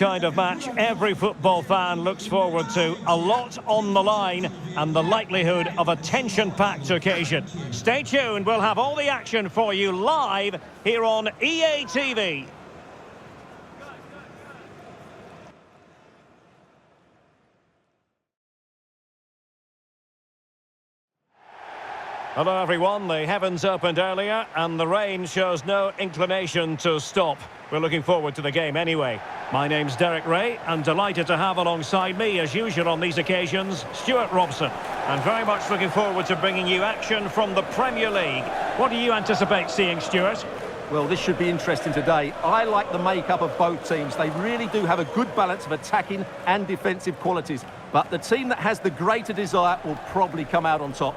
Kind of match every football fan looks forward to. A lot on the line and the likelihood of a tension-packed occasion. Stay tuned, we'll have all the action for you live here on EA TV. Hello everyone, the heavens opened earlier and the rain shows no inclination to stop. We're looking forward to the game anyway. My name's Derek Ray and delighted to have alongside me as usual on these occasions, Stuart Robson. And very much looking forward to bringing you action from the Premier League. What do you anticipate seeing, Stuart? Well, this should be interesting today. I like the makeup of both teams. They really do have a good balance of attacking and defensive qualities. But the team that has the greater desire will probably come out on top.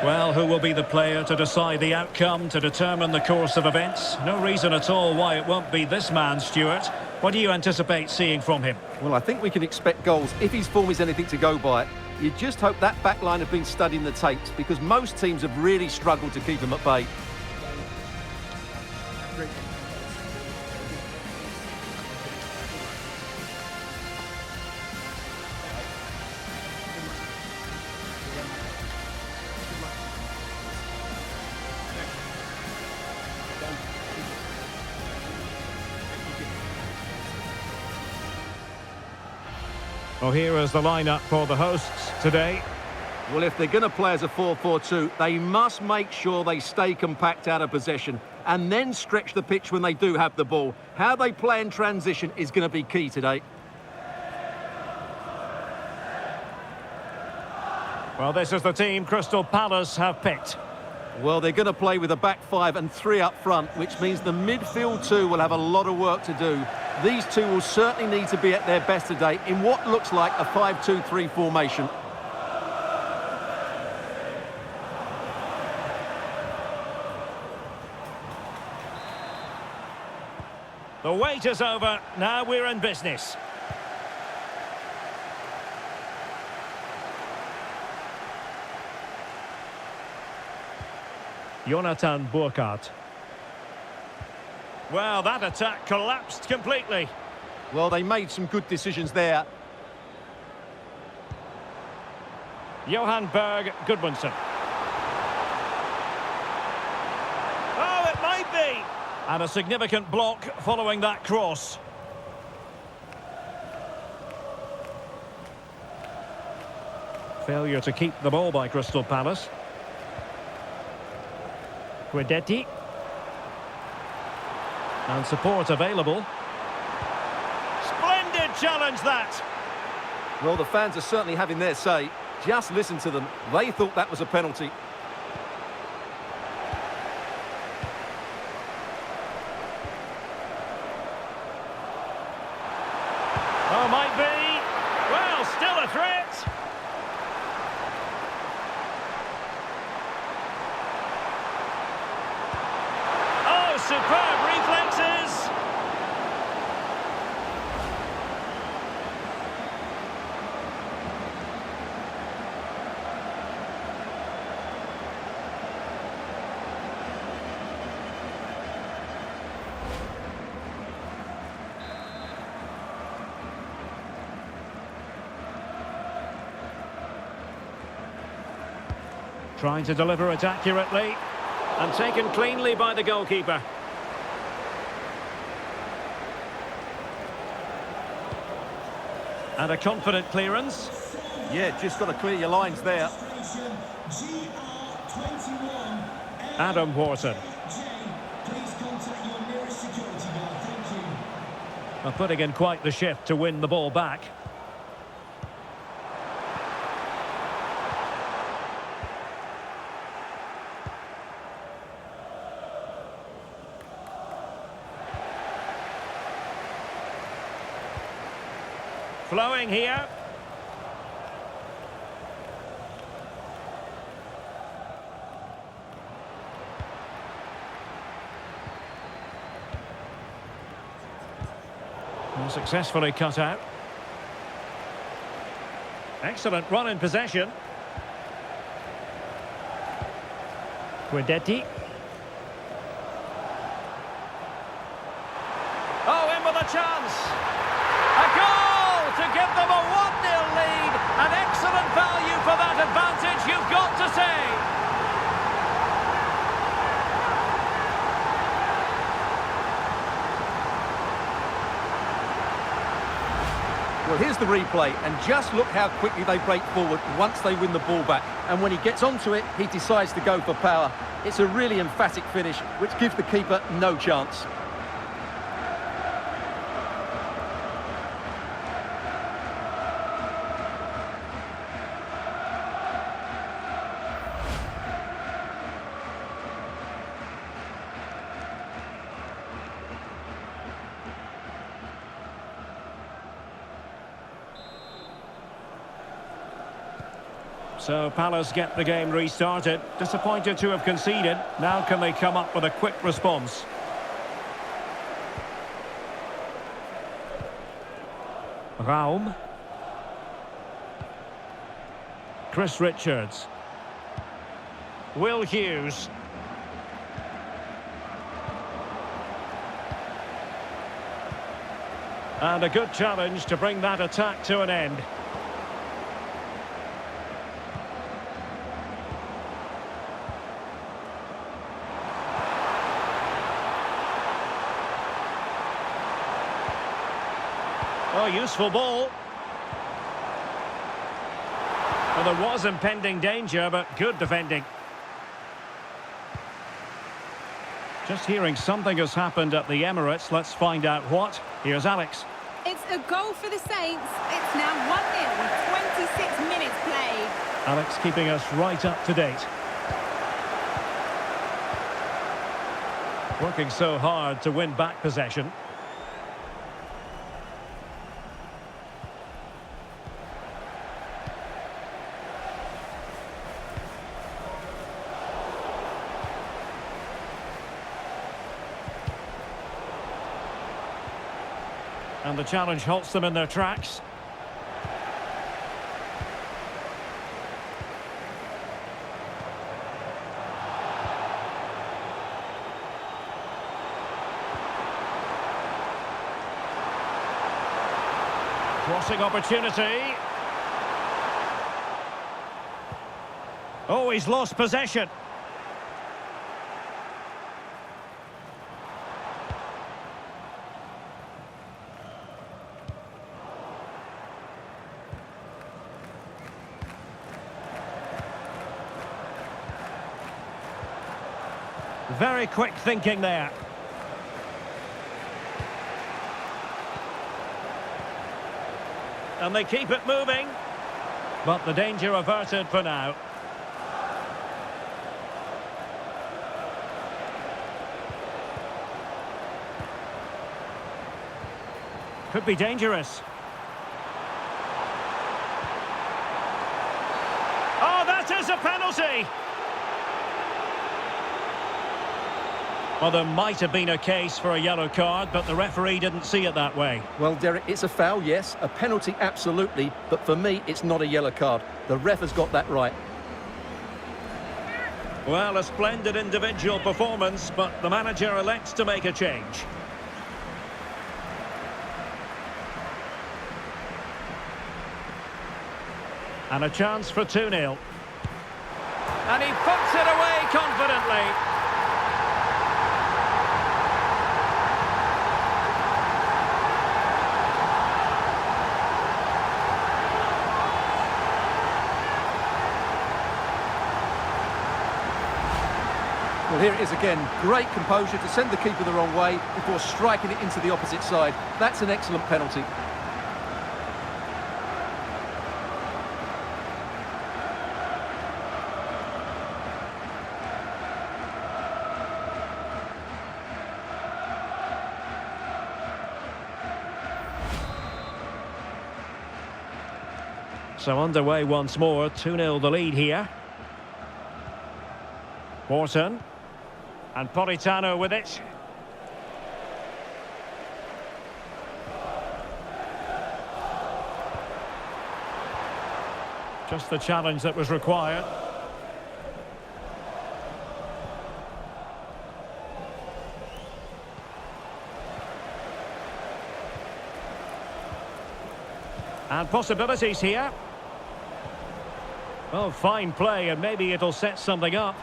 Well, who will be the player to decide the outcome, to determine the course of events? No reason at all why it won't be this man, Stuart. What do you anticipate seeing from him? Well, I think we can expect goals if his form is anything to go by. You just hope that back line have been studying the tapes, because most teams have really struggled to keep him at bay. Well, here is the lineup for the hosts today. Well, if they're going to play as a 4-4-2, they must make sure they stay compact out of possession and then stretch the pitch when they do have the ball. How they play in transition is going to be key today. Well, this is the team Crystal Palace have picked. Well, they're going to play with a back five and three up front, which means the midfield two will have a lot of work to do. These two will certainly need to be at their best today in what looks like a 5-2-3 formation. The wait is over, now we're in business. Jonathan Burkardt. Well, that attack collapsed completely. Well, they made some good decisions there. Johan Berg Gudmundsson. Oh, it might be! And a significant block following that cross. Failure to keep the ball by Crystal Palace. Guidetti. And support available. Splendid challenge, that! Well, the fans are certainly having their say. Just listen to them. They thought that was a penalty. Oh, might be. Well, still a threat. Oh, superb reflexes. Trying to deliver it accurately and taken cleanly by the goalkeeper. And a confident clearance. Yeah, just got to clear your lines there. Adam Wharton. Well, putting in quite the shift to win the ball back. Flowing here. And successfully cut out. Excellent run in possession. Guidetti. chance. A goal to give them a 1-0 lead. An excellent value for that advantage, you've got to say. Well, here's the replay, and just look how quickly they break forward once they win the ball back. And when he gets onto it, he decides to go for power. It's a really emphatic finish, which gives the keeper no chance. So Palace get the game restarted. Disappointed to have conceded. Now can they come up with a quick response? Raum. Chris Richards. Will Hughes. And a good challenge to bring that attack to an end. Oh, useful ball. Well, there was impending danger, but good defending. Just hearing something has happened at the Emirates. Let's find out what. Here's Alex. It's a goal for the Saints. It's now 1-0 with 26 minutes played. Alex keeping us right up to date. Working so hard to win back possession. And the challenge halts them in their tracks. Crossing opportunity. Oh, he's lost possession. Very quick thinking there. And they keep it moving. But the danger averted for now. Could be dangerous. Oh, that is a penalty! Well, there might have been a case for a yellow card, but the referee didn't see it that way. Well, Derek, it's a foul, yes. A penalty, absolutely. But for me, it's not a yellow card. The ref has got that right. Well, a splendid individual performance, but the manager elects to make a change. And a chance for 2-0. And he puts it away confidently. Well, here it is again. Great composure to send the keeper the wrong way before striking it into the opposite side. That's an excellent penalty. So underway once more, 2-0 the lead here. Morton. And Politano with it. Just the challenge that was required. And possibilities here. Oh, fine play, and maybe it'll set something up.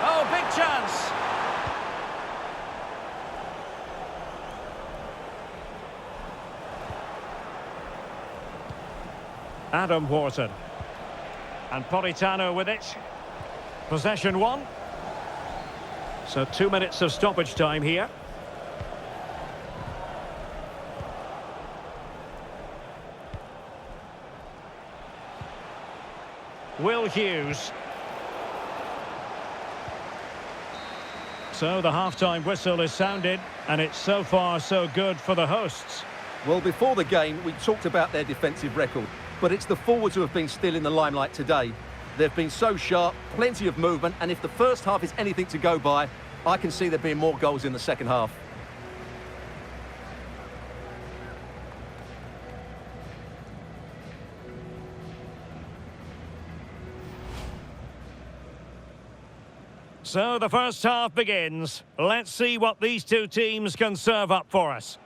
Oh, big chance! Adam Wharton. And Politano with it. Possession one. So 2 minutes of stoppage time here. Will Hughes. So the half-time whistle is sounded, and it's so far so good for the hosts. Well, before the game, we talked about their defensive record, but it's the forwards who have been still in the limelight today. They've been so sharp, plenty of movement, and if the first half is anything to go by, I can see there being more goals in the second half. So the first half begins. Let's see what these two teams can serve up for us.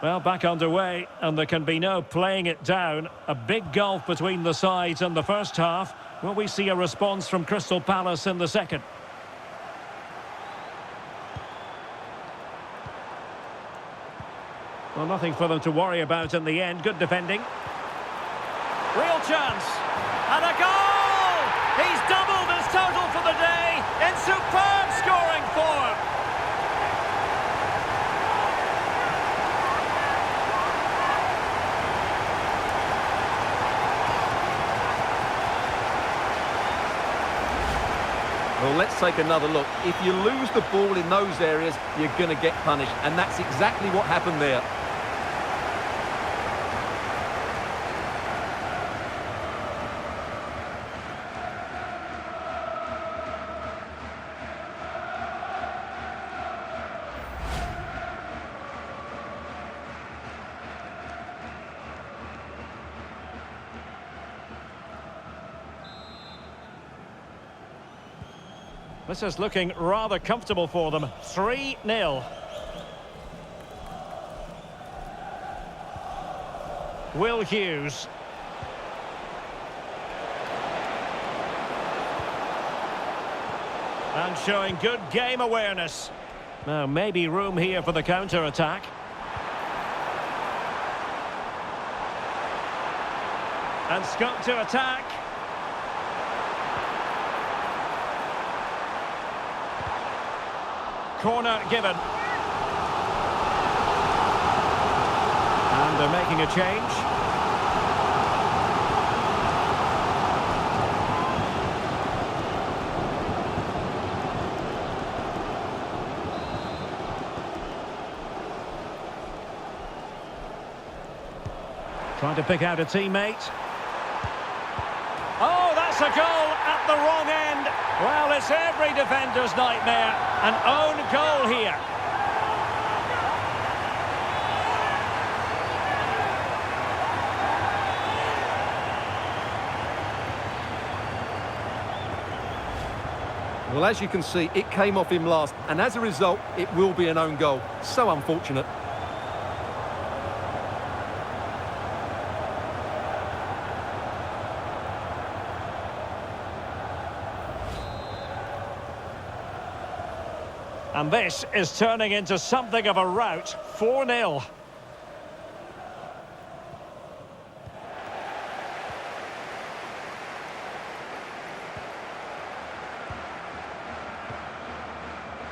Well, back underway, and there can be no playing it down. A big gulf between the sides in the first half. Will we see a response from Crystal Palace in the second? Well, nothing for them to worry about in the end. Good defending. Real chance. And a goal! He's doubled his total for the day in superb scoring form. Well, let's take another look. If you lose the ball in those areas, you're going to get punished. And that's exactly what happened there. This is looking rather comfortable for them. 3-0. Will Hughes. And showing good game awareness. Now, maybe room here for the counter-attack. And scope to attack. Corner given. And they're making a change. Trying to pick out a teammate. Oh, that's a goal at the wrong end. Well, it's every defender's nightmare. An own goal here. Well, as you can see, it came off him last, and as a result, it will be an own goal. So unfortunate. And this is turning into something of a rout. 4-0.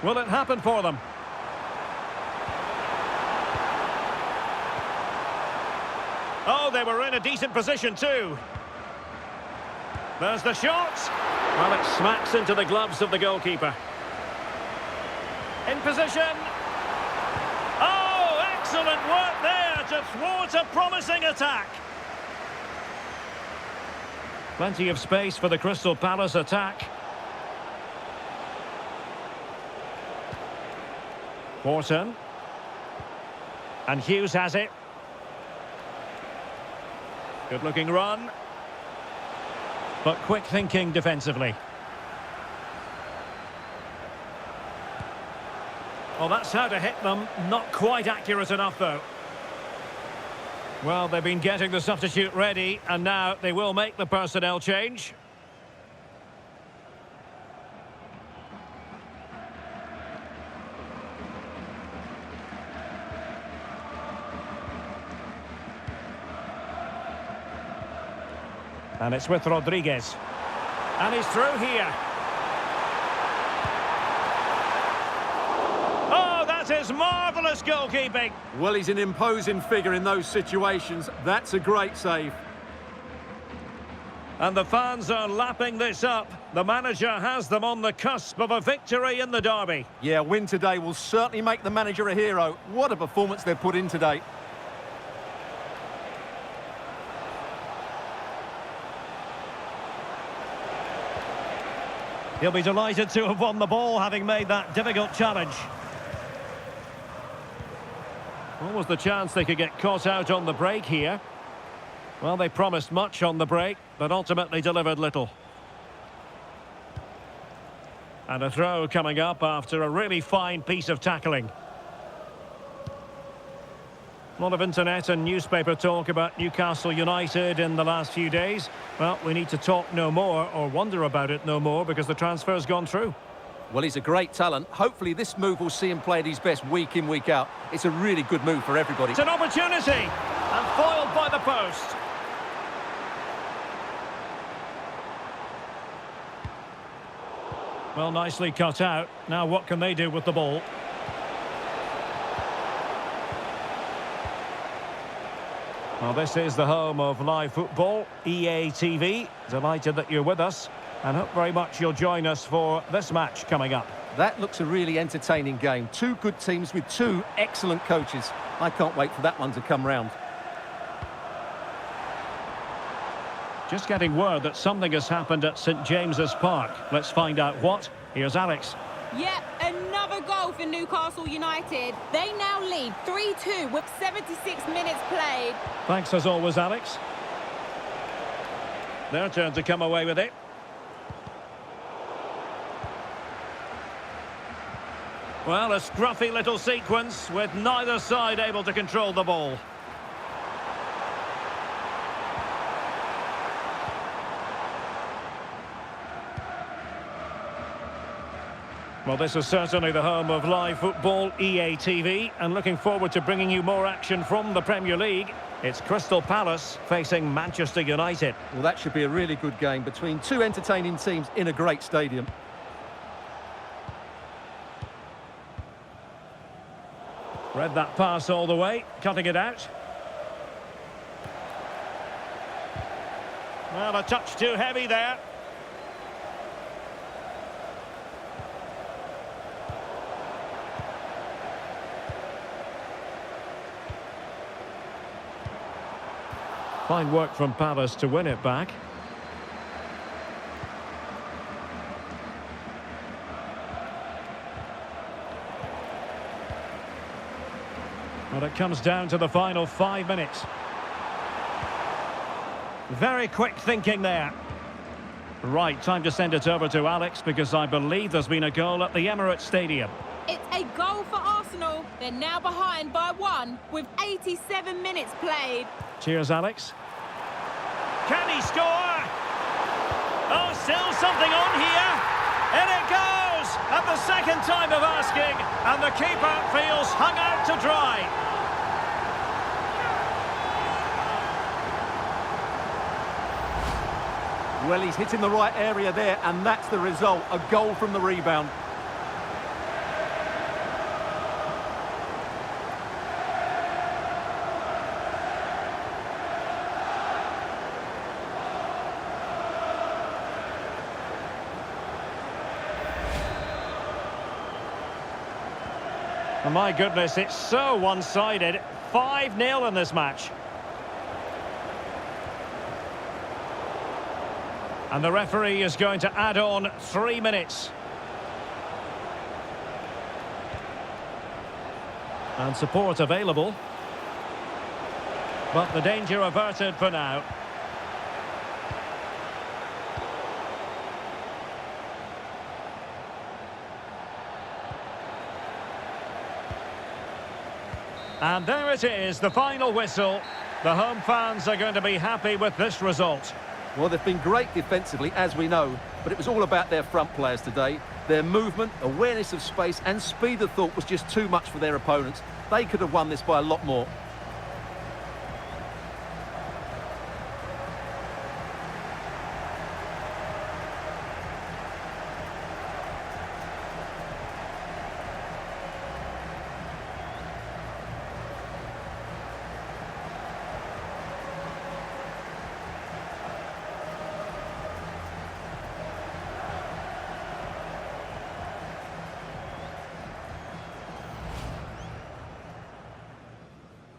Will it happen for them? Oh, they were in a decent position too. There's the shot. Well, it smacks into the gloves of the goalkeeper. In position. Oh, excellent work there to thwart a promising attack. Plenty of space for the Crystal Palace attack. Wharton. And Hughes has it. Good looking run. But quick thinking defensively. Well, that's how to hit them. Not quite accurate enough, though. Well, they've been getting the substitute ready, and now they will make the personnel change. And it's with Rodriguez. And he's through here. Oh, that is marvellous goalkeeping. Well, he's an imposing figure in those situations. That's a great save. And the fans are lapping this up. The manager has them on the cusp of a victory in the derby. Yeah, win today will certainly make the manager a hero. What a performance they've put in today. He'll be delighted to have won the ball, having made that difficult challenge. What was the chance they could get caught out on the break here? Well, they promised much on the break, but ultimately delivered little. And a throw coming up after a really fine piece of tackling. A lot of internet and newspaper talk about Newcastle United in the last few days. Well, we need to talk no more, or wonder about it no more, because the transfer's gone through. Well, he's a great talent. Hopefully this move will see him play at his best week in, week out. It's a really good move for everybody. It's an opportunity, and foiled by the post. Well, nicely cut out. Now what can they do with the ball? Well, this is the home of live football, EA TV. Delighted that you're with us, and hope very much you'll join us for this match coming up. That looks a really entertaining game. Two good teams with two excellent coaches. I can't wait for that one to come round. Just getting word that something has happened at St James's Park. Let's find out what. Here's Alex. Yep, another goal for Newcastle United. They now lead 3-2 with 76 minutes played. Thanks as always, Alex. Their turn to come away with it. Well, a scruffy little sequence with neither side able to control the ball. Well, this is certainly the home of live football, EA TV, and looking forward to bringing you more action from the Premier League. It's Crystal Palace facing Manchester United. Well, that should be a really good game between two entertaining teams in a great stadium. Read that pass all the way, cutting it out. Well, a touch too heavy there. Fine work from Palace to win it back. Well, it comes down to the final 5 minutes. Very quick thinking there. Right, time to send it over to Alex, because I believe there's been a goal at the Emirates Stadium. It's a goal for Arsenal. They're now behind by 1 with 87 minutes played. Cheers, Alex. Can he score? Oh, still something on here. In it goes! At the second time of asking, and the keeper feels hung out to dry. Well, he's hitting the right area there, and that's the result. A goal from the rebound. Oh, my goodness, it's so one-sided. 5-0 in this match. And the referee is going to add on 3 minutes. And support available. But the danger averted for now. And there it is, the final whistle. The home fans are going to be happy with this result. Well, they've been great defensively, as we know, but it was all about their front players today. Their movement, awareness of space and speed of thought was just too much for their opponents. They could have won this by a lot more.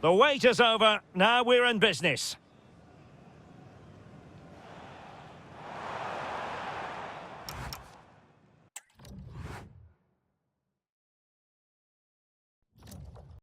The wait is over, now we're in business.